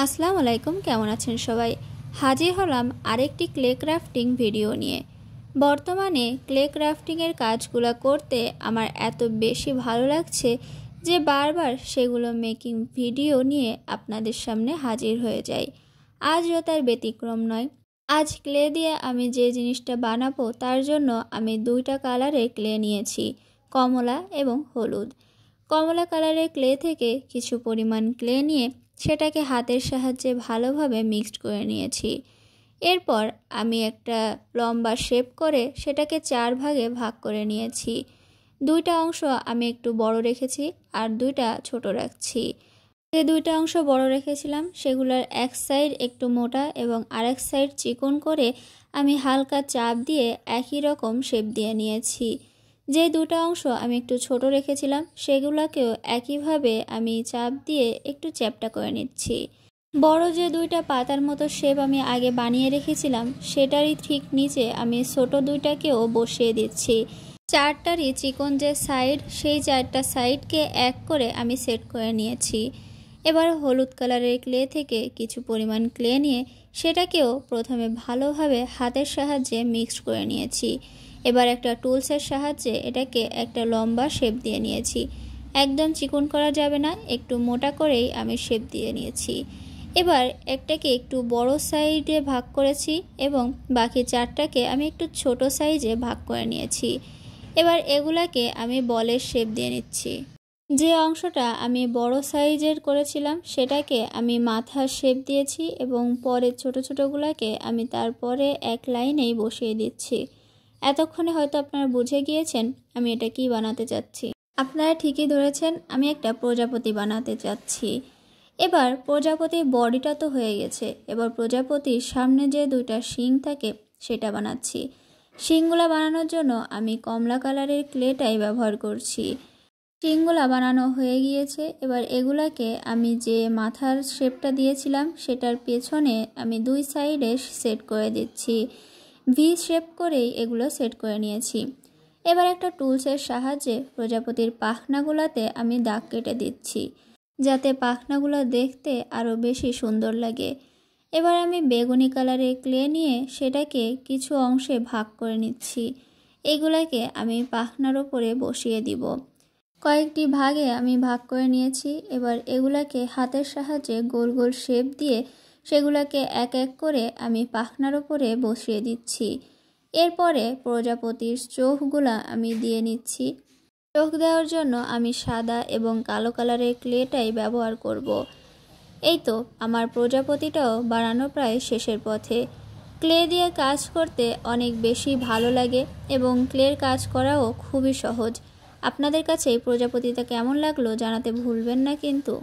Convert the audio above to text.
আসসালামু আলাইকুম, কেমন আছেন সবাই? হাজির হলাম আরেকটি ক্লে ক্রাফটিং ভিডিও নিয়ে। বর্তমানে ক্লে ক্রাফটিংয়ের কাজগুলো করতে আমার এত বেশি ভালো লাগছে যে বারবার সেগুলো মেকিং ভিডিও নিয়ে আপনাদের সামনে হাজির হয়ে যাই। আজও তার ব্যতিক্রম নয়। আজ ক্লে দিয়ে আমি যে জিনিসটা বানাবো তার জন্য আমি দুইটা কালারের ক্লে নিয়েছি, কমলা এবং হলুদ। কমলা কালারের ক্লে থেকে কিছু পরিমাণ ক্লে নিয়ে সেটাকে হাতের সাহায্যে ভালোভাবে মিক্সড করে নিয়েছি। এরপর আমি একটা লম্বা শেপ করে সেটাকে 4 ভাগে ভাগ করে নিয়েছি। দুইটা অংশ আমি একটু বড় রেখেছি আর দুইটা ছোট রাখছি। যে দুইটা অংশ বড় রেখেছিলাম সেগুলোর এক সাইড একটু মোটা এবং আরেক সাইড চিকন করে আমি হালকা চাপ দিয়ে একই রকম শেপ দিয়ে নিয়েছি। যে দুটো অংশ আমি একটু ছোট রেখেছিলাম সেগুলোকেও একইভাবে আমি চাপ দিয়ে একটু চ্যাপ্টা করে নিচ্ছি। বড় যে দুইটা পাতার মতো শেপ আমি আগে বানিয়ে রেখেছিলাম সেটারই ঠিক নিচে আমি ছোট দুইটাকেও বসিয়ে দিচ্ছি। চারটারই চিকন যে সাইড সেই 4টা সাইডকে এক করে আমি সেট করে নিয়েছি। এবার হলুদ কালারের ক্লে থেকে কিছু পরিমাণ ক্লে নিয়ে সেটাকেও প্রথমে ভালোভাবে হাতের সাহায্যে মিক্সড করে নিয়েছি। এবার একটা টুলসের সাহায্যে এটাকে একটা লম্বা শেপ দিয়ে নিয়েছি। একদম চিকন করা যাবে না, একটু মোটা করেই আমি শেপ দিয়ে নিয়েছি। এবার একটাকে একটু বড় সাইজে ভাগ করেছি এবং বাকি 4টাকে আমি একটু ছোট সাইজে ভাগ করে নিয়েছি। এবার এগুলাকে আমি বলের শেপ দিয়ে নিচ্ছি। যে অংশটা আমি বড় সাইজের করেছিলাম সেটাকে আমি মাথার শেপ দিয়েছি এবং পরের ছোট ছোটগুলোকে আমি তারপরে এক লাইনেই বসিয়ে দিচ্ছি। এতক্ষণে হয়তো আপনারা বুঝে গিয়েছেন আমি এটা কি বানাতে চাচ্ছি। আপনারা ঠিকই ধরেছেন, আমি একটা প্রজাপতি বানাতে চাচ্ছি। এবার প্রজাপতির বডিটা তো হয়ে গেছে, এবার প্রজাপতির সামনে যে দুইটা শিং থাকে সেটা বানাচ্ছি। শিংগুলা বানানোর জন্য আমি কমলা কালারের ক্লেটাই ব্যবহার করছি। শিংগুলা বানানো হয়ে গিয়েছে। এবার এগুলাকে আমি যে মাথার শেপটা দিয়েছিলাম সেটার পেছনে আমি দুই সাইডে সেট করে দিচ্ছি। ভি শেপ করেই এগুলো সেট করে নিয়েছি। এবার একটা টুলসের সাহায্যে প্রজাপতির পাখনাগুলোতে আমি দাগ কেটে দিচ্ছি যাতে পাখনাগুলো দেখতে আরও বেশি সুন্দর লাগে। এবার আমি বেগুনি কালারের ক্লে নিয়ে সেটাকে কিছু অংশে ভাগ করে নিচ্ছি। এগুলাকে আমি পাখনার ওপরে বসিয়ে দিব। কয়েকটি ভাগে আমি ভাগ করে নিয়েছি। এবার এগুলাকে হাতের সাহায্যে গোল গোল শেপ দিয়ে সেগুলোকে এক এক করে আমি পাখনার ওপরে বসিয়ে দিচ্ছি। এরপরে প্রজাপতির চোখগুলা আমি দিয়ে নিচ্ছি। চোখ দেওয়ার জন্য আমি সাদা এবং কালো কালারের ক্লেটাই ব্যবহার করব। এই তো আমার প্রজাপতিটাও বানানো প্রায় শেষের পথে। ক্লে দিয়ে কাজ করতে অনেক বেশি ভালো লাগে এবং ক্লের কাজ করাও খুবই সহজ। আপনাদের কাছে এই প্রজাপতিটা কেমন লাগলো জানাতে ভুলবেন না কিন্তু।